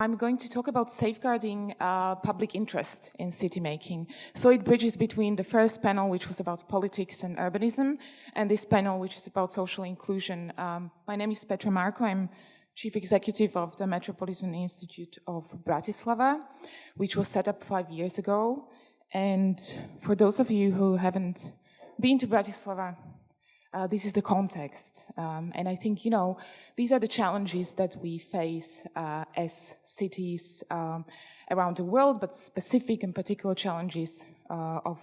I'm going to talk about safeguarding public interest in city making. So it bridges between the first panel, which was about politics and urbanism, and this panel, which is about social inclusion. My name is Petra Marko. I'm Chief Executive of the Metropolitan Institute of Bratislava, which was set up 5 years ago. And for those of you who haven't been to Bratislava, this is the context. And I think, these are the challenges that we face as cities around the world, but specific and particular challenges of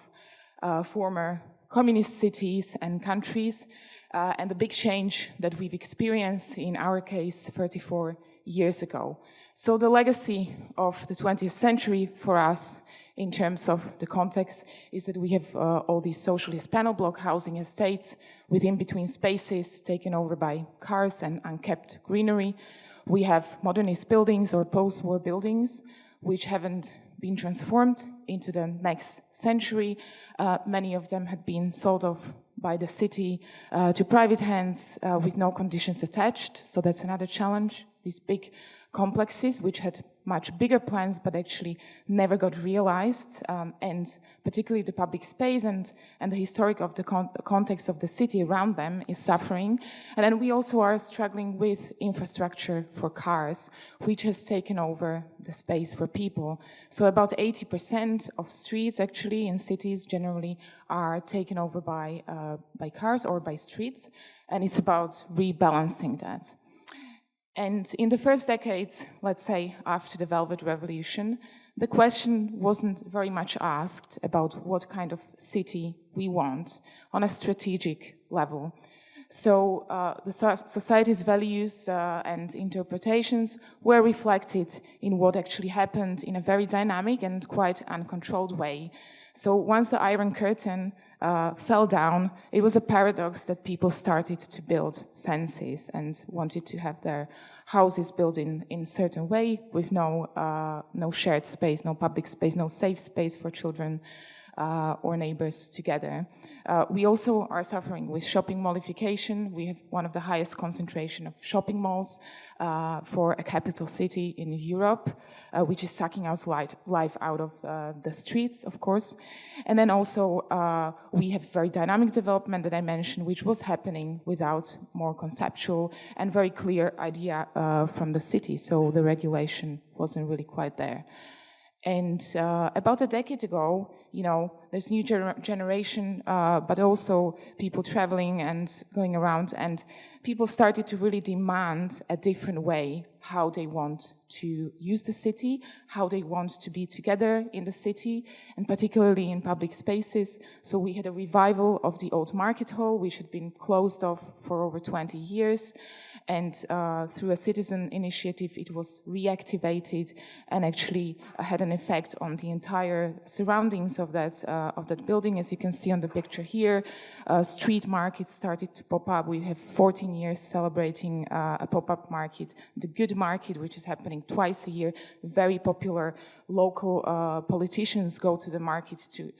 former communist cities and countries, and the big change that we've experienced, in our case, 34 years ago. So the legacy of the 20th century for us, in terms of the context, is that we have all these socialist panel block housing estates with in-between spaces taken over by cars and unkept greenery. We have modernist buildings or post-war buildings which haven't been transformed into the next century. Many of them had been sold off by the city to private hands with no conditions attached. So that's another challenge, these big complexes which had much bigger plans but actually never got realized, and particularly the public space and the historic of the context of the city around them is suffering. And then we also are struggling with infrastructure for cars, which has taken over the space for people. So about 80% of streets actually in cities generally are taken over by cars or by streets, and it's about rebalancing that. And in the first decades, let's say after the Velvet Revolution, the question wasn't very much asked about what kind of city we want on a strategic level. So the society's values and interpretations were reflected in what actually happened in a very dynamic and quite uncontrolled way. So once the Iron Curtain fell down, it was a paradox that people started to build fences and wanted to have their houses built in a certain way with no shared space, no public space, no safe space for children or neighbors together. We also are suffering with shopping mallification. We have one of the highest concentration of shopping malls for a capital city in Europe, which is sucking out life out of the streets, of course. And then also we have very dynamic development that I mentioned, which was happening without more conceptual and very clear idea from the city. So the regulation wasn't really quite there. And about a decade ago, there's new generation, but also people traveling and going around, and people started to really demand a different way how they want to use the city, how they want to be together in the city, and particularly in public spaces. So we had a revival of the old market hall, which had been closed off for over 20 years. And through a citizen initiative, it was reactivated and actually had an effect on the entire surroundings of that building. As you can see on the picture here, street markets started to pop up. We have 14 years celebrating a pop-up market, the Good Market, which is happening twice a year. Very popular. Local politicians go to the market to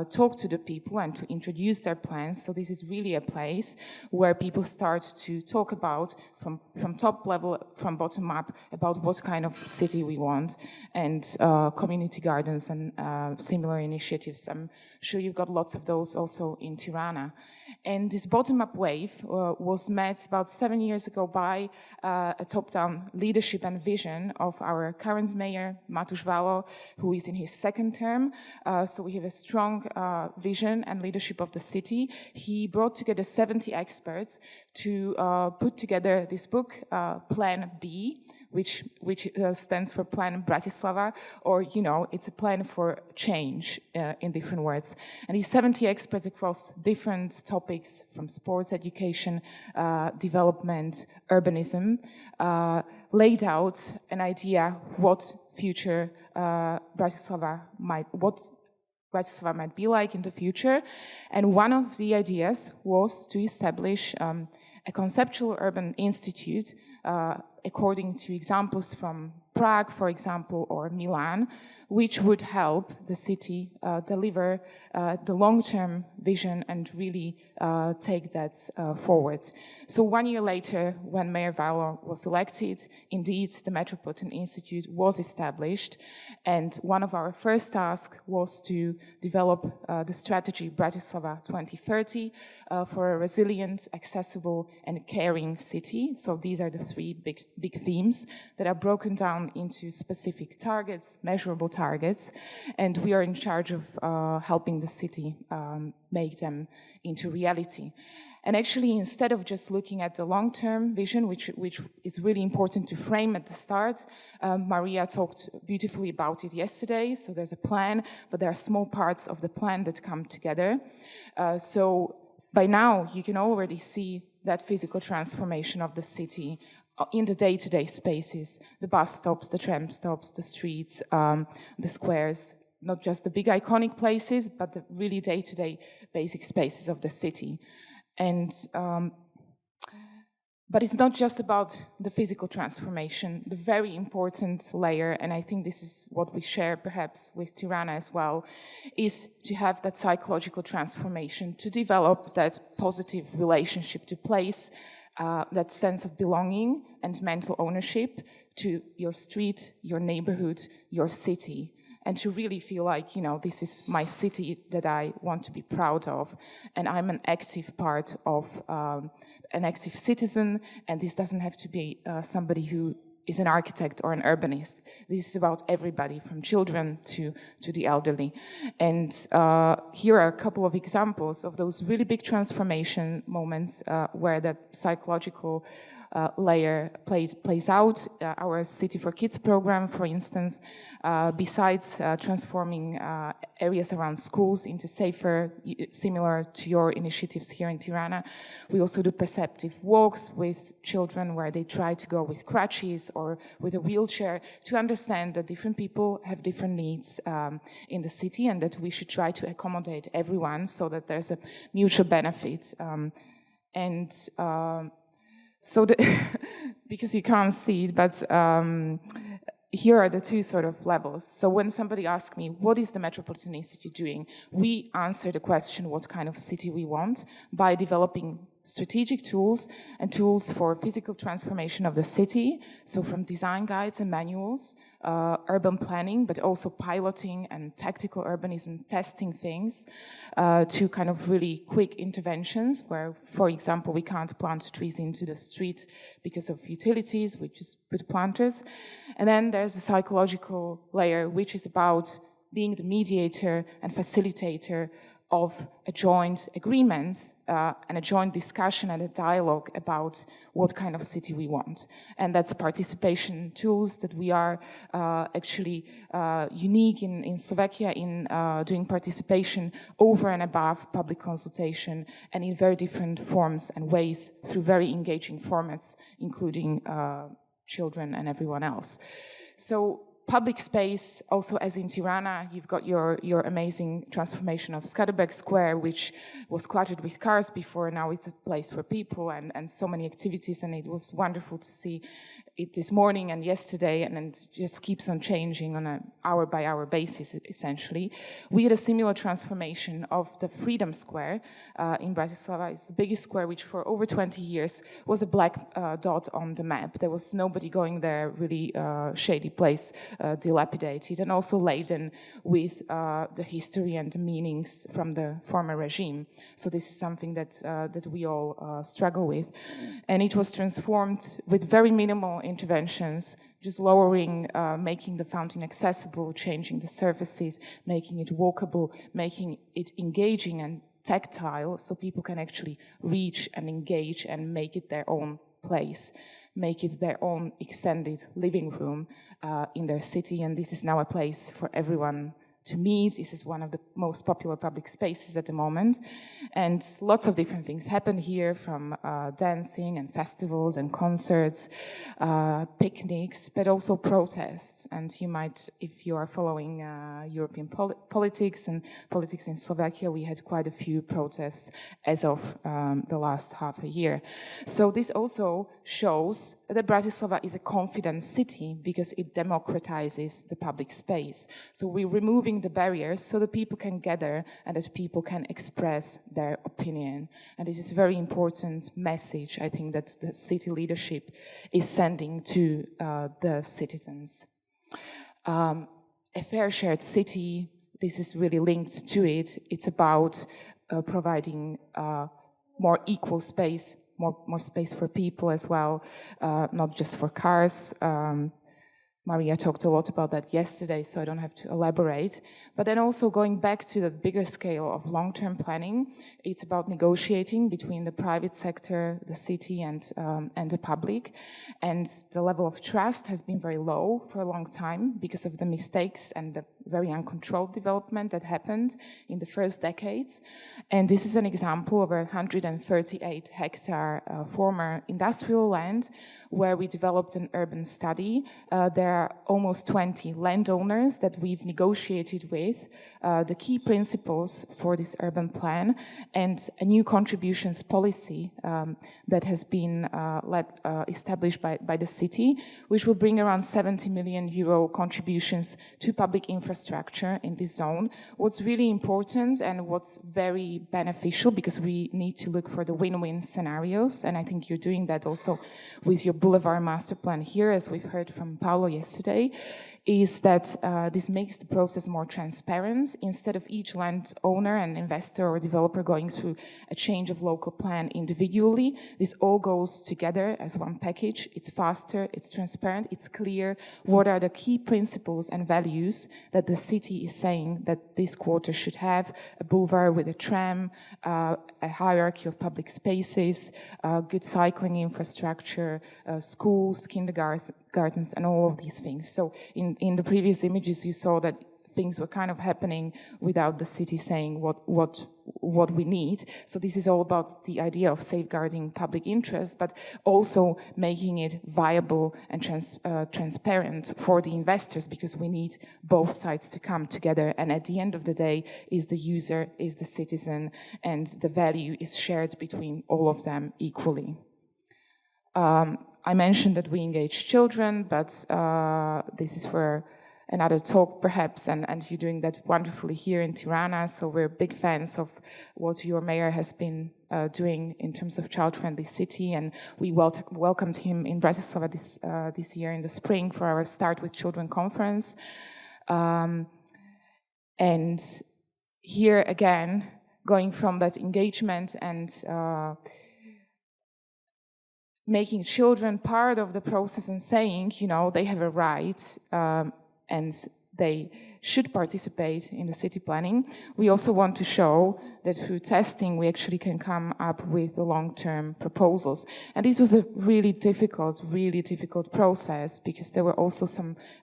talk to the people and to introduce their plans. So this is really a place where people start to talk about, from top level, from bottom up, about what kind of city we want, and community gardens and similar initiatives. I'm sure you've got lots of those also in Tirana. And this bottom-up wave was met about 7 years ago by a top-down leadership and vision of our current mayor, Matúš Valo, who is in his second term. So we have a strong vision and leadership of the city. He brought together 70 experts to put together this book, Plan B, which stands for Plan Bratislava, or, it's a plan for change in different words. And these 70 experts across different topics, from sports, education, development, urbanism, laid out an idea what future Bratislava might be like in the future. And one of the ideas was to establish a conceptual urban institute according to examples from Prague, for example, or Milan, which would help the city deliver the long-term vision and really take that forward. So 1 year later, when Mayor Valo was elected, indeed the Metropolitan Institute was established, and one of our first tasks was to develop the strategy Bratislava 2030 for a resilient, accessible and caring city. So these are the three big themes that are broken down into specific targets, measurable targets, and we are in charge of helping the city make them into reality. And actually, instead of just looking at the long-term vision, which is really important to frame at the start, Maria talked beautifully about it yesterday. So there's a plan, but there are small parts of the plan that come together. So by now, you can already see that physical transformation of the city in the day-to-day spaces, the bus stops, the tram stops, the streets, the squares, not just the big iconic places, but the really day-to-day basic spaces of the city. And but it's not just about the physical transformation. The very important layer, and I think this is what we share perhaps with Tirana as well, is to have that psychological transformation, to develop that positive relationship to place, that sense of belonging and mental ownership to your street, your neighborhood, your city. And to really feel like, you know, this is my city that I want to be proud of, and I'm an active part of, an active citizen, and this doesn't have to be somebody who is an architect or an urbanist. This is about everybody, from children to the elderly. And here are a couple of examples of those really big transformation moments where that psychological layer plays out. Our City for Kids program, for instance, besides transforming areas around schools into safer, similar to your initiatives here in Tirana, we also do perceptive walks with children where they try to go with crutches or with a wheelchair to understand that different people have different needs in the city, and that we should try to accommodate everyone so that there's a mutual benefit. So because you can't see it, but here are the two sort of levels. So when somebody asks me, what is the Metropolitan Institute doing? We answer the question, what kind of city we want, by developing strategic tools and tools for physical transformation of the city. So from design guides and manuals, urban planning, but also piloting and tactical urbanism, testing things, to kind of really quick interventions where, for example, we can't plant trees into the street because of utilities, we just put planters. And then there's the psychological layer, which is about being the mediator and facilitator of a joint agreement and a joint discussion and a dialogue about what kind of city we want. And that's participation tools that we are actually unique in Slovakia in doing participation over and above public consultation and in very different forms and ways through very engaging formats, including children and everyone else. So public space, also as in Tirana, you've got your amazing transformation of Skaderberg Square, which was cluttered with cars before. Now it's a place for people and so many activities, and it was wonderful to see it this morning and yesterday, and it just keeps on changing on an hour-by-hour basis, essentially. We had a similar transformation of the Freedom Square in Bratislava. It's the biggest square, which for over 20 years was a black dot on the map. There was nobody going there, really shady place, dilapidated, and also laden with the history and the meanings from the former regime. So this is something that we all struggle with. And it was transformed with very minimal interventions, just lowering, making the fountain accessible, changing the surfaces, making it walkable, making it engaging and tactile so people can actually reach and engage and make it their own place, make it their own extended living room in their city. And this is now a place for everyone to meet. This is one of the most popular public spaces at the moment. And lots of different things happen here, from dancing and festivals and concerts, picnics, but also protests. And you might, if you are following European politics and politics in Slovakia, we had quite a few protests as of the last half a year. So this also shows that Bratislava is a confident city because it democratizes the public space. So we're removing the barriers so that people can gather and that people can express their opinion. And this is a very important message, I think, that the city leadership is sending to the citizens. A fair shared city, this is really linked to it. It's about providing more equal space, more space for people as well, not just for cars. Maria talked a lot about that yesterday, so I don't have to elaborate. But then also going back to the bigger scale of long-term planning, it's about negotiating between the private sector, the city, and the public. And the level of trust has been very low for a long time because of the mistakes and the very uncontrolled development that happened in the first decades. And this is an example of a 138-hectare former industrial land where we developed an urban study. There are almost 20 landowners that we've negotiated with, the key principles for this urban plan, and a new contributions policy that has been established by the city, which will bring around 70 million euro contributions to public infrastructure in this zone. What's really important and what's very beneficial, because we need to look for the win-win scenarios, and I think you're doing that also with your Boulevard Master Plan here, as we've heard from Paolo yesterday, is that this makes the process more transparent. Instead of each landowner and investor or developer going through a change of local plan individually, this all goes together as one package. It's faster, it's transparent, it's clear what are the key principles and values that the city is saying that this quarter should have: a boulevard with a tram, a hierarchy of public spaces, good cycling infrastructure, schools, kindergartens, and all of these things. So in the previous images, you saw that things were kind of happening without the city saying what we need. So this is all about the idea of safeguarding public interest, but also making it viable and transparent for the investors, because we need both sides to come together. And at the end of the day, is the user, is the citizen, and the value is shared between all of them equally. I mentioned that we engage children, but this is for another talk perhaps, and you're doing that wonderfully here in Tirana, so we're big fans of what your mayor has been doing in terms of child-friendly city, and we welcomed him in Bratislava this year in the spring for our Start with Children conference. And here again, going from that engagement and making children part of the process and saying, you know, they have a right and they should participate in the city planning. We also want to show that through testing, we actually can come up with the long-term proposals. And this was a really difficult process, because there were also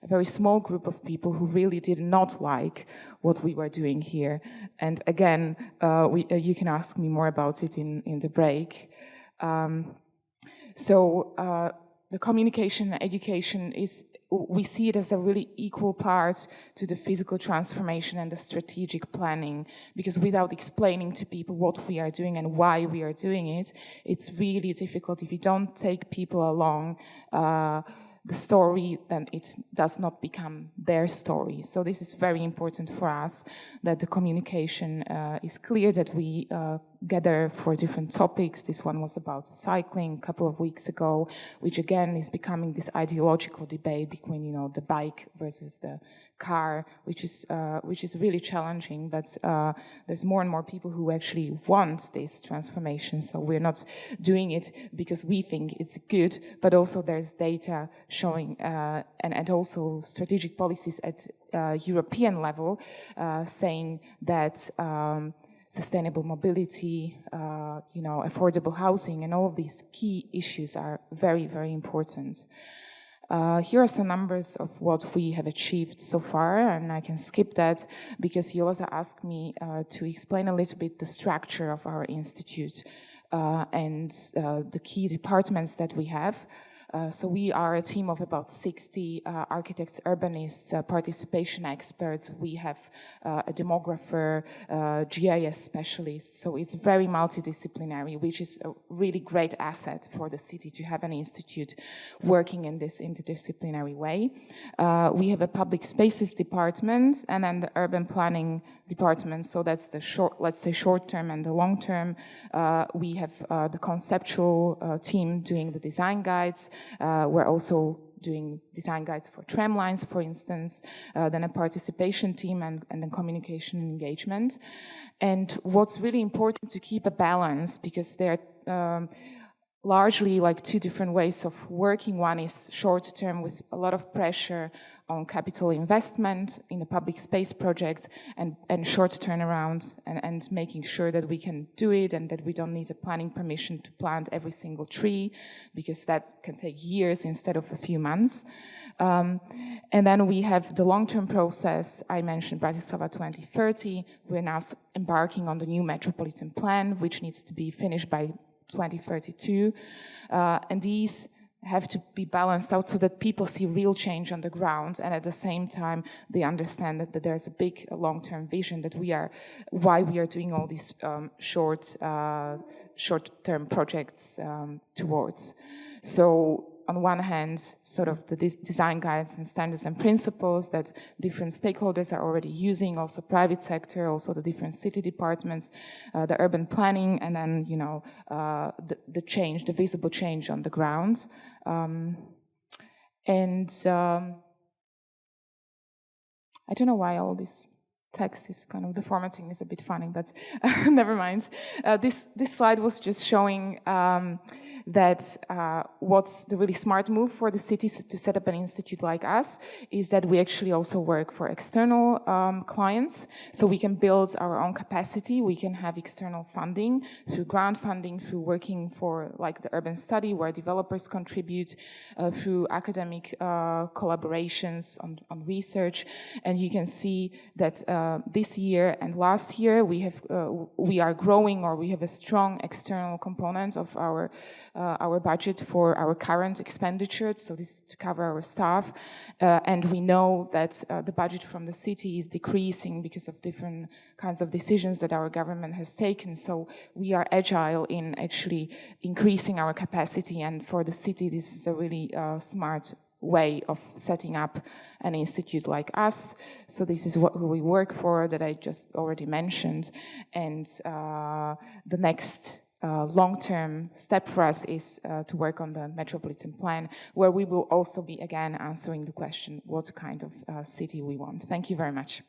a very small group of people who really did not like what we were doing here. And again, you can ask me more about it in the break. So the communication and education we see it as a really equal part to the physical transformation and the strategic planning, because without explaining to people what we are doing and why we are doing it, it's really difficult. If you don't take people along the story, then it does not become their story. So this is very important for us, that the communication is clear, that we gather for different topics. This one was about cycling a couple of weeks ago, which again is becoming this ideological debate between, you know, the bike versus the car, which is really challenging, but there's more and more people who actually want this transformation. So we're not doing it because we think it's good, but also there's data showing and also strategic policies at European level saying that sustainable mobility, you know, affordable housing, and all of these key issues are very, very important. Here are some numbers of what we have achieved so far, and I can skip that because you also asked me to explain a little bit the structure of our institute and the key departments that we have. So we are a team of about 60 architects, urbanists, participation experts. We have a demographer, GIS specialist. So it's very multidisciplinary, which is a really great asset for the city to have an institute working in this interdisciplinary way. We have a public spaces department and then the urban planning department. So that's the let's say short term and the long term. We have the conceptual team doing the design guides. We're also doing design guides for tram lines, for instance, then a participation team and then communication and engagement. And what's really important to keep a balance, because there are largely like two different ways of working. One is short term with a lot of pressure on capital investment in the public space project and short turnaround and making sure that we can do it and that we don't need a planning permission to plant every single tree, because that can take years instead of a few months. And then we have the long-term process. I mentioned Bratislava 2030. We're now embarking on the new Metropolitan Plan, which needs to be finished by 2032. And these have to be balanced out so that people see real change on the ground, and at the same time they understand that there's a big long-term vision, that why we are doing all these short-term projects towards. So on one hand, sort of the design guides and standards and principles that different stakeholders are already using, also private sector, also the different city departments, the urban planning, and then, you know, the change, the visible change on the ground. I don't know why all this text is kind of, the formatting is a bit funny, but never mind. This slide was just showing that what's the really smart move for the cities to set up an institute like us is that we actually also work for external clients, so we can build our own capacity. We can have external funding through grant funding, through working for like the urban study where developers contribute, through academic collaborations on research. And you can see that this year and last year we are growing, or we have a strong external component of our budget for our current expenditure, so this is to cover our staff, and we know that the budget from the city is decreasing because of different kinds of decisions that our government has taken, so we are agile in actually increasing our capacity, and for the city this is a really smart way of setting up an institute like us. So this is what we work for, that I just already mentioned, and the next long-term step for us is to work on the Metropolitan Plan, where we will also be again answering the question what kind of city we want. Thank you very much.